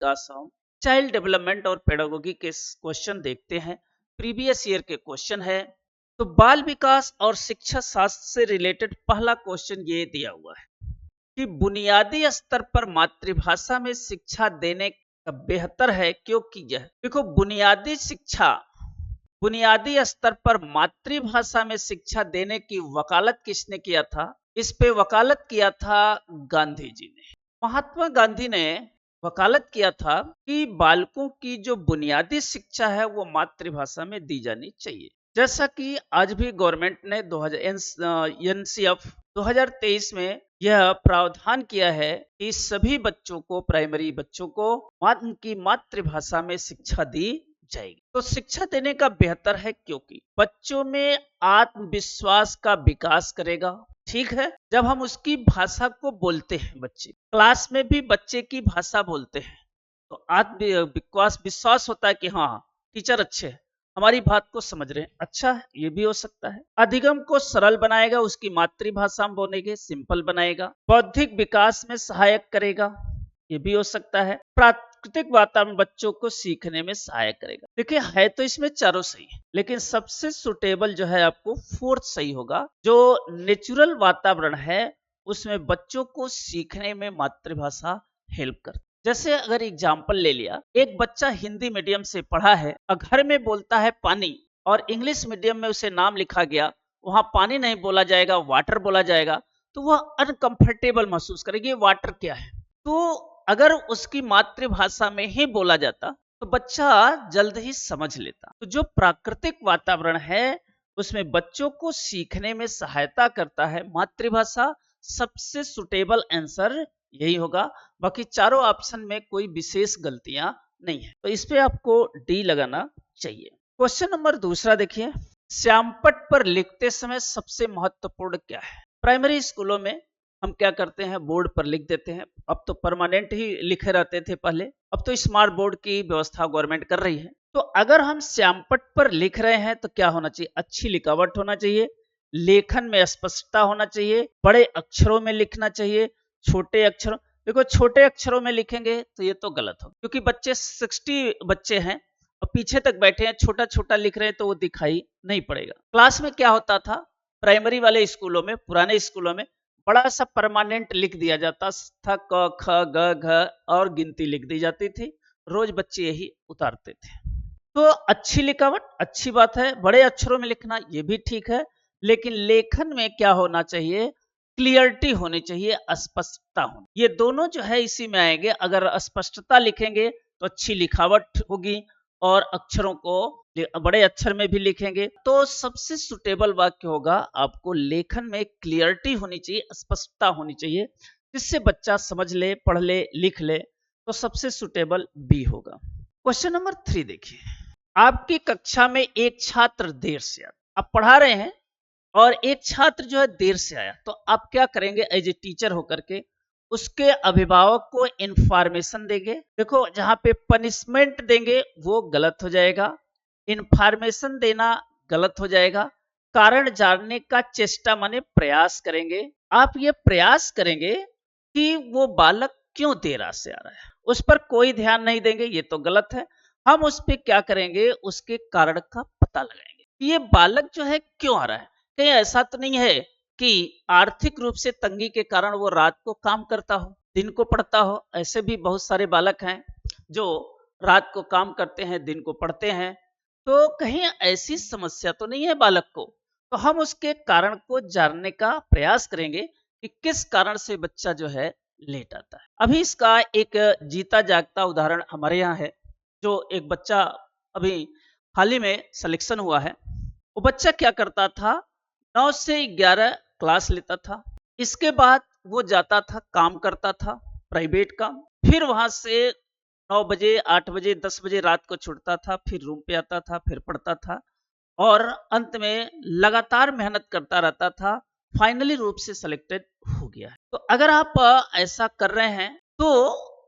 विकास हम child development और pedagogy के क्वेश्चन देखते हैं। प्रीवियस ईयर के क्वेश्चन है। तो बाल विकास और शिक्षा शास्त्र से रिलेटेड पहला क्वेश्चन ये दिया हुआ है कि बुनियादी स्तर पर मातृभाषा में शिक्षा देने का बेहतर है, क्योंकि यह देखो बुनियादी स्तर पर मातृभाषा में शिक्षा देने की वकालत किसने किया था? इस पे वकालत किया था गांधी जी ने। महात्मा गांधी ने वकालत किया था कि बालकों की जो बुनियादी शिक्षा है वो मातृभाषा में दी जानी चाहिए। जैसा कि आज भी गवर्नमेंट ने एनसीएफ 2023 में यह प्रावधान किया है कि सभी बच्चों को, प्राइमरी बच्चों को उनकी मातृभाषा में शिक्षा दी जाएगी। तो शिक्षा देने का बेहतर है, क्योंकि बच्चों में आत्मविश्वास का विकास करेगा। ठीक है, जब हम उसकी भाषा को बोलते हैं, बच्चे क्लास में भी बच्चे की भाषा बोलते हैं तो विश्वास होता है कि हाँ टीचर अच्छे हैं, हमारी बात को समझ रहे हैं। अच्छा है, ये भी हो सकता है। अधिगम को सरल बनाएगा, उसकी मातृभाषा में बोलेंगे, सिंपल बनाएगा। बौद्धिक विकास में सहायक करेगा, ये भी हो सकता है। प्राकृतिक वातावरण बच्चों को सीखने में सहायक करेगा। देखिए है तो इसमें चारों सही है, लेकिन सबसे सुटेबल जो है आपको फोर्थ सही होगा। जो नेचुरल वातावरण है उसमें बच्चों को सीखने में मातृभाषा हेल्प करती। जैसे अगर एग्जाम्पल ले लिया, एक बच्चा हिंदी मीडियम से पढ़ा है और घर में बोलता है पानी, और इंग्लिश मीडियम में उसे नाम लिखा गया, वहां पानी नहीं बोला जाएगा, वाटर बोला जाएगा, तो वह अनकंफर्टेबल महसूस करेगी, वाटर क्या है। तो अगर उसकी मातृभाषा में ही बोला जाता तो बच्चा जल्द ही समझ लेता। तो जो प्राकृतिक वातावरण है उसमें बच्चों को सीखने में सहायता करता है, मातृभाषा सबसे सुटेबल आंसर यही होगा। बाकी चारों ऑप्शन में कोई विशेष गलतियां नहीं है, तो इस पे आपको डी लगाना चाहिए। क्वेश्चन नंबर दूसरा देखिए, श्यामपट्ट पर लिखते समय सबसे महत्वपूर्ण क्या है? प्राइमरी स्कूलों में हम क्या करते हैं, बोर्ड पर लिख देते हैं। अब तो परमानेंट ही लिखे रहते थे पहले, अब तो स्मार्ट बोर्ड की व्यवस्था गवर्नमेंट कर रही है। तो अगर हम श्यामपट्ट पर लिख रहे हैं तो क्या होना चाहिए? अच्छी लिखावट होना चाहिए, लेखन में स्पष्टता होना चाहिए, बड़े अक्षरों में लिखना चाहिए, छोटे अक्षरों। देखो छोटे अक्षरों में लिखेंगे तो ये तो गलत हो, क्योंकि बच्चे 60 बच्चे हैं और पीछे तक बैठे हैं, छोटा छोटा लिख रहे हैं तो वो दिखाई नहीं पड़ेगा। क्लास में क्या होता था, प्राइमरी वाले स्कूलों में, पुराने स्कूलों में बड़ा सा परमानेंट लिख दिया जाता था, क ख ग घ और गिनती लिख दी जाती थी, रोज बच्चे यही उतारते थे। तो अच्छी लिखावट अच्छी बात है, बड़े अक्षरों में लिखना ये भी ठीक है, लेकिन लेखन में क्या होना चाहिए? क्लियरिटी होनी चाहिए, स्पष्टता होनी। ये दोनों जो है इसी में आएंगे। अगर स्पष्टता लिखेंगे तो अच्छी लिखावट होगी, और अक्षरों को बड़े अक्षर में भी लिखेंगे तो सबसे सुटेबल वाक्य होगा। आपको लेखन में क्लियरिटी होनी चाहिए, स्पष्टता होनी चाहिए, जिससे बच्चा समझ ले, पढ़ ले, लिख ले, तो सबसे सुटेबल बी होगा। क्वेश्चन नंबर 3 देखिए, आपकी कक्षा में एक छात्र देर से आया, आप पढ़ा रहे हैं और एक छात्र जो है देर से आया, तो आप क्या करेंगे एज ए टीचर होकर के? उसके अभिभावक को इंफॉर्मेशन देंगे। देखो जहां पे पनिशमेंट देंगे वो गलत हो जाएगा, इंफॉर्मेशन देना गलत हो जाएगा। कारण जानने का चेष्टा माने प्रयास करेंगे। आप ये प्रयास करेंगे कि वो बालक क्यों देर से आ रहा है, उस पर कोई ध्यान नहीं देंगे, ये तो गलत है। हम उस पर क्या करेंगे? उसके कारण का पता लगाएंगे। ये बालक जो है क्यों आ रहा है? कहीं ऐसा तो नहीं है कि आर्थिक रूप से तंगी के कारण वो रात को काम करता हो, दिन को पढ़ता हो? ऐसे भी बहुत सारे बालक हैं जो रात को काम करते हैं, दिन को पढ़ते हैं। तो कहीं ऐसी समस्या तो नहीं है बालक को? तो हम उसके कारण को जानने का प्रयास करेंगे कि किस कारण से बच्चा जो है लेट आता है। अभी इसका एक जीता जागता उदाहरण हमारे यहाँ है। जो एक बच्चा अभी हाल ही में सिलेक्शन हुआ है, वो बच्चा क्या करता था, 9 से 11 क्लास लेता था, इसके बाद वो जाता था काम करता था, प्राइवेट काम, फिर वहां से 9 बजे, 8 बजे, 10 बजे रात को छुटता था, फिर रूम पे आता था, फिर पढ़ता था, और अंत में लगातार मेहनत करता रहता था। फाइनली रूप से सिलेक्टेड हो गया है। तो अगर आप ऐसा कर रहे हैं तो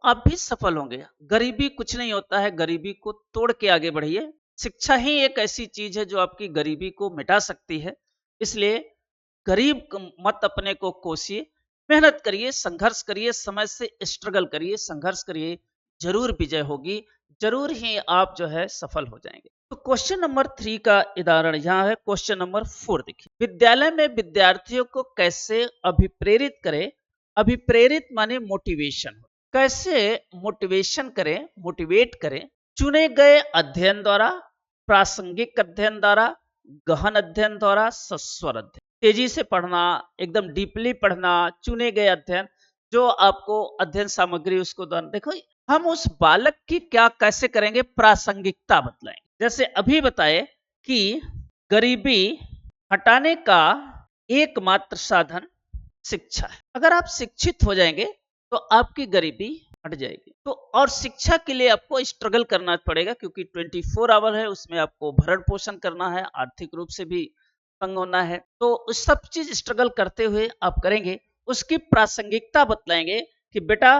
आप भी सफल होंगे। गरीबी कुछ नहीं होता है, गरीबी को तोड़ के आगे बढ़िए। शिक्षा ही एक ऐसी चीज है जो आपकी गरीबी को मिटा सकती है। इसलिए गरीब मत अपने को कोसिए, मेहनत करिए, संघर्ष करिए, समय से स्ट्रगल करिए, संघर्ष करिए, जरूर विजय होगी, जरूर ही आप जो है सफल हो जाएंगे। तो क्वेश्चन नंबर 3 का उदाहरण यहाँ है। क्वेश्चन नंबर 4 देखिए, विद्यालय में विद्यार्थियों को कैसे अभिप्रेरित करें। अभिप्रेरित माने मोटिवेशन, कैसे मोटिवेशन करें, मोटिवेट करें। चुने गए अध्ययन द्वारा, प्रासंगिक अध्ययन द्वारा, गहन अध्ययन द्वारा, सस्वर अध्ययन। तेजी से पढ़ना, एकदम डीपली पढ़ना, चुने गए अध्ययन, जो आपको अध्ययन सामग्री उसको द्वारा। देखो हम उस बालक की क्या कैसे करेंगे, प्रासंगिकता बतलाएंगे। जैसे अभी बताए कि गरीबी हटाने का एकमात्र साधन शिक्षा है। अगर आप शिक्षित हो जाएंगे तो आपकी गरीबी हट जाएगी। तो और शिक्षा के लिए आपको स्ट्रगल करना पड़ेगा, क्योंकि 24 आवर है, उसमें आपको भरण पोषण करना है, आर्थिक रूप से भी तंग होना है। तो उस सब चीज स्ट्रगल करते हुए आप करेंगे। उसकी प्रासंगिकता बतलाएंगे कि बेटा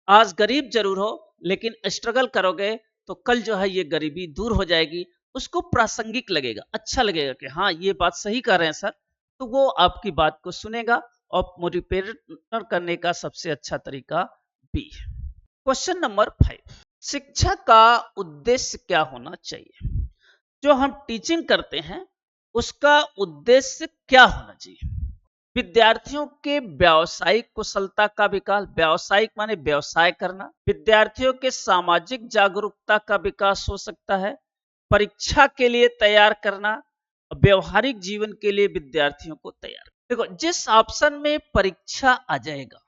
आज गरीब जरूर हो, लेकिन स्ट्रगल करोगे तो कल जो है ये गरीबी दूर हो जाएगी। उसको प्रासंगिक लगेगा, अच्छा लगेगा कि हाँ ये बात सही कर रहे हैं सर, तो वो आपकी बात को सुनेगा। और मोटिवेट करने का सबसे अच्छा तरीका बी है। क्वेश्चन नंबर 5, शिक्षा का उद्देश्य क्या होना चाहिए। जो हम टीचिंग करते हैं उसका उद्देश्य क्या होना चाहिए। विद्यार्थियों के व्यावसायिक कुशलता का विकास, व्यावसायिक माने व्यवसाय करना। विद्यार्थियों के सामाजिक जागरूकता का विकास हो सकता है। परीक्षा के लिए तैयार करना, व्यवहारिक जीवन के लिए विद्यार्थियों को तैयार। देखो जिस ऑप्शन में परीक्षा आ जाएगा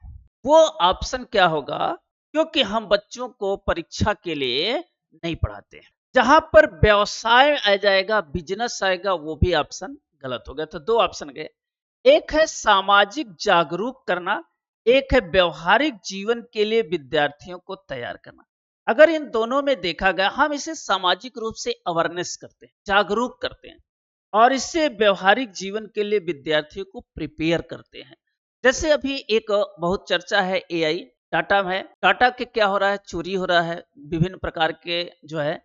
वो ऑप्शन क्या होगा, क्योंकि हम बच्चों को परीक्षा के लिए नहीं पढ़ाते हैं। जहां पर व्यवसाय आ जाएगा, बिजनेस आएगा, वो भी ऑप्शन गलत हो गया। तो दो ऑप्शन गए, एक है सामाजिक जागरूक करना, एक है व्यवहारिक जीवन के लिए विद्यार्थियों को तैयार करना। अगर इन दोनों में देखा गया, हम इसे सामाजिक रूप से अवेयरनेस करते हैं, जागरूक करते हैं, और इससे व्यवहारिक जीवन के लिए विद्यार्थियों को प्रिपेयर करते हैं। जैसे अभी एक बहुत चर्चा है एआई, डाटा है, डाटा के क्या हो रहा है, चोरी हो रहा है विभिन्न प्रकार के जो है।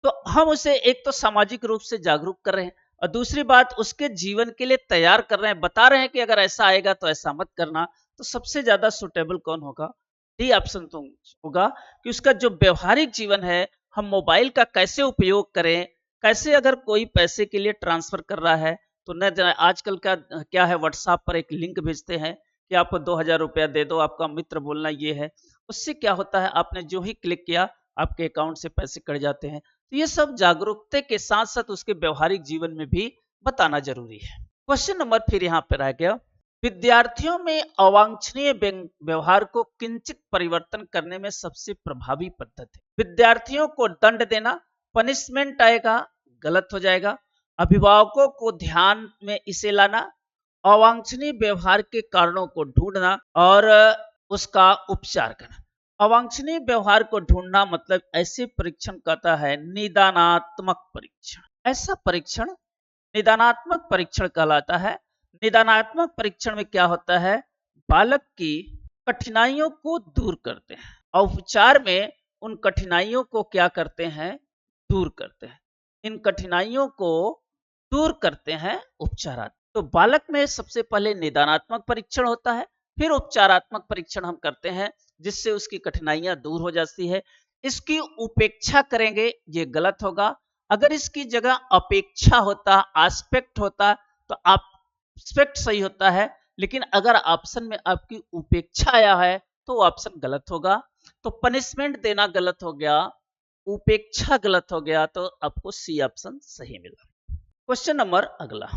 तो हम उसे एक तो सामाजिक रूप से जागरूक कर रहे हैं, और दूसरी बात उसके जीवन के लिए तैयार कर रहे हैं, बता रहे हैं कि अगर ऐसा आएगा तो ऐसा मत करना। तो सबसे ज्यादा सुटेबल कौन होगा, डी ऑप्शन तो होगा कि उसका जो व्यवहारिक जीवन है, हम मोबाइल का कैसे उपयोग करें, कैसे अगर कोई पैसे के लिए ट्रांसफर कर रहा है तो न आजकल का क्या है, व्हाट्सएप पर एक लिंक भेजते हैं कि आपको 2000 रुपया दे दो, आपका मित्र बोलना ये है। उससे क्या होता है, आपने जो ही क्लिक किया आपके अकाउंट से पैसे कट जाते हैं। तो ये सब जागरूकता के साथ साथ उसके व्यवहारिक जीवन में भी बताना जरूरी है। क्वेश्चन नंबर फिर यहाँ पर आ गया, विद्यार्थियों में अवांछनीय व्यवहार को किंचित परिवर्तन करने में सबसे प्रभावी पद्धति। विद्यार्थियों को दंड देना, पनिशमेंट आएगा, गलत हो जाएगा। अभिभावकों को ध्यान में इसे लाना, अवांछनीय व्यवहार के कारणों को ढूंढना और उसका उपचार करना। अवांछनीय व्यवहार को ढूंढना मतलब ऐसे परीक्षण कहता है निदानात्मक परीक्षण। ऐसा परीक्षण निदानात्मक परीक्षण कहलाता है। निदानात्मक परीक्षण में क्या होता है, बालक की कठिनाइयों को दूर करते हैं और उपचार में उन कठिनाइयों को क्या करते हैं, दूर करते हैं। इन कठिनाइयों को दूर करते हैं उपचारात्मक। तो बालक में सबसे पहले निदानात्मक परीक्षण होता है, फिर उपचारात्मक परीक्षण हम करते हैं जिससे उसकी कठिनाइयां दूर हो जाती है। इसकी उपेक्षा करेंगे ये गलत होगा। अगर इसकी जगह अपेक्षा होता, आस्पेक्ट होता तो आस्पेक्ट सही होता है, लेकिन अगर ऑप्शन में आपकी उपेक्षा आया है तो ऑप्शन गलत होगा। तो पनिशमेंट देना गलत हो गया, उपेक्षा गलत हो गया, तो आपको सी ऑप्शन सही मिला। क्वेश्चन नंबर अगला,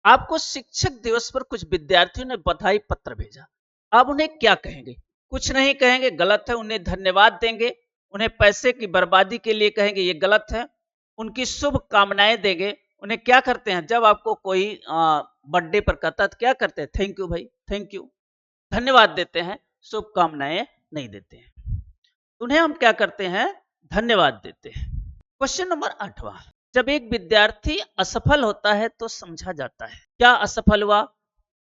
आपको शिक्षक दिवस पर कुछ विद्यार्थियों ने बधाई पत्र भेजा, आप उन्हें क्या कहेंगे। कुछ नहीं कहेंगे, गलत है। उन्हें धन्यवाद देंगे, उन्हें पैसे की बर्बादी के लिए कहेंगे, ये गलत है। उनकी शुभ कामनाएं देंगे। उन्हें क्या करते हैं, जब आपको कोई बर्थडे पर कहता है तो क्या करते हैं, थैंक यू भाई, थैंक यू, धन्यवाद देते हैं, शुभकामनाएं नहीं देते हैं। उन्हें हम क्या करते हैं, धन्यवाद देते हैं। क्वेश्चन नंबर 8वां, जब एक विद्यार्थी असफल होता है तो समझा जाता है। क्या असफल हुआ,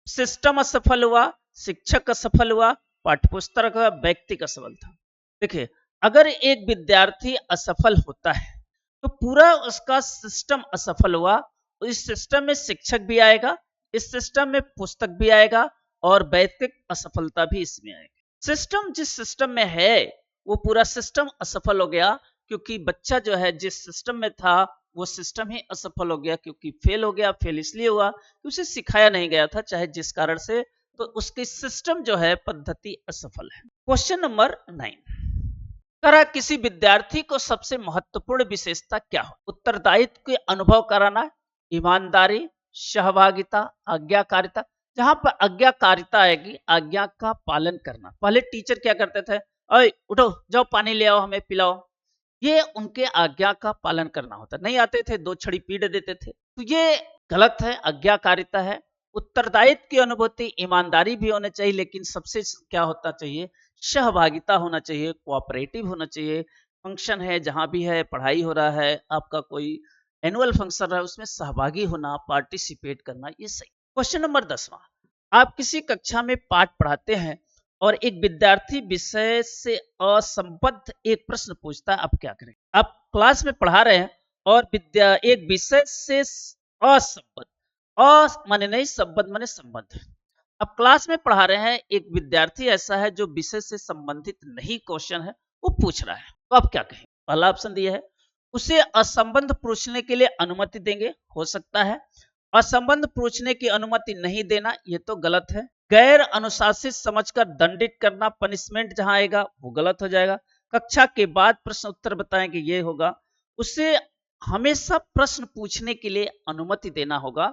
सिस्टम असफल हुआ, शिक्षक असफल हुआ, पाठ्यपुस्तक का, व्यक्ति का असफल था। देखिए अगर एक विद्यार्थी असफल होता है तो पूरा उसका सिस्टम असफल हुआ। इस सिस्टम में शिक्षक भी आएगा, इस सिस्टम में पुस्तक भी आएगा और व्यक्तिगत असफलता भी इसमें आएगी। सिस्टम जिस सिस्टम में है वो पूरा सिस्टम असफल हो गया, क्योंकि बच्चा जो है जिस सिस्टम में था वो सिस्टम ही असफल हो गया, क्योंकि फेल हो गया। फेल इसलिए हुआ कि उसे सिखाया नहीं गया था, चाहे जिस कारण से, तो उसकी सिस्टम जो है पद्धति असफल है। क्वेश्चन नंबर 9, करा किसी विद्यार्थी को सबसे महत्वपूर्ण विशेषता क्या हो? उत्तरदायित्व के अनुभव कराना, ईमानदारी, सहभागिता, आज्ञाकारिता। जहां पर आज्ञाकारिता आएगी, आज्ञा का पालन करना। पहले टीचर क्या करते थे, अय उठो जाओ पानी ले आओ हमें पिलाओ, ये उनके आज्ञा का पालन करना होता। नहीं आते थे, 2 छड़ी पीट देते थे, तो ये गलत है, आज्ञाकारिता है। उत्तरदायित्व की अनुभूति, ईमानदारी भी होना चाहिए, लेकिन सबसे क्या होता चाहिए, सहभागिता होना चाहिए, कोऑपरेटिव होना चाहिए। फंक्शन है, जहां भी है, पढ़ाई हो रहा है, आपका कोई एनुअल फंक्शन है, उसमें सहभागी होना, पार्टिसिपेट करना, ये सही। क्वेश्चन नंबर 10वां, आप किसी कक्षा में पाठ पढ़ाते हैं और एक विद्यार्थी विषय से असंबद्ध एक प्रश्न पूछता है, आप क्या करें? आप क्लास में पढ़ा रहे हैं और एक विषय से असंबद्ध, माने नहीं, संबद्ध माने संबंध। अब क्लास में पढ़ा रहे हैं, एक विद्यार्थी ऐसा है जो विषय से संबंधित नहीं क्वेश्चन है वो पूछ रहा है, तो आप क्या कहेंगे? पहला ऑप्शन दिया है, उसे असंबंध पूछने के लिए अनुमति देंगे, हो सकता है। असंबंध पूछने की अनुमति नहीं देना, ये तो गलत है। गैर अनुशासित समझकर दंडित करना, पनिशमेंट जहां आएगा वो गलत हो जाएगा। कक्षा के बाद प्रश्न उत्तर बताएंगे, ये होगा। उसे हमेशा प्रश्न पूछने के लिए अनुमति देना होगा,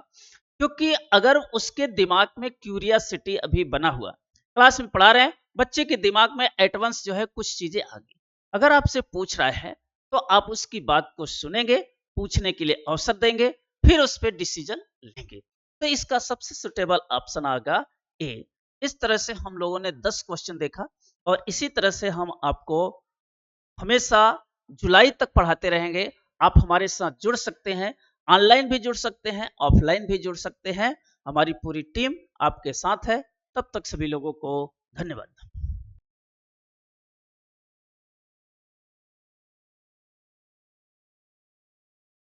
क्योंकि अगर उसके दिमाग में क्यूरियोसिटी अभी बना हुआ, क्लास में पढ़ा रहे हैं, बच्चे के दिमाग में एडवांस जो है कुछ चीजें आ गई, अगर आपसे पूछ रहा है तो आप उसकी बात को सुनेंगे, पूछने के लिए अवसर देंगे, फिर उस पर डिसीजन लेंगे। तो इसका सबसे सुटेबल ऑप्शन आएगा ए। इस तरह से हम लोगों ने 10 क्वेश्चन देखा, और इसी तरह से हम आपको हमेशा जुलाई तक पढ़ाते रहेंगे। आप हमारे साथ जुड़ सकते हैं, ऑनलाइन भी जुड़ सकते हैं, ऑफलाइन भी जुड़ सकते हैं। हमारी पूरी टीम आपके साथ है। तब तक सभी लोगों को धन्यवाद।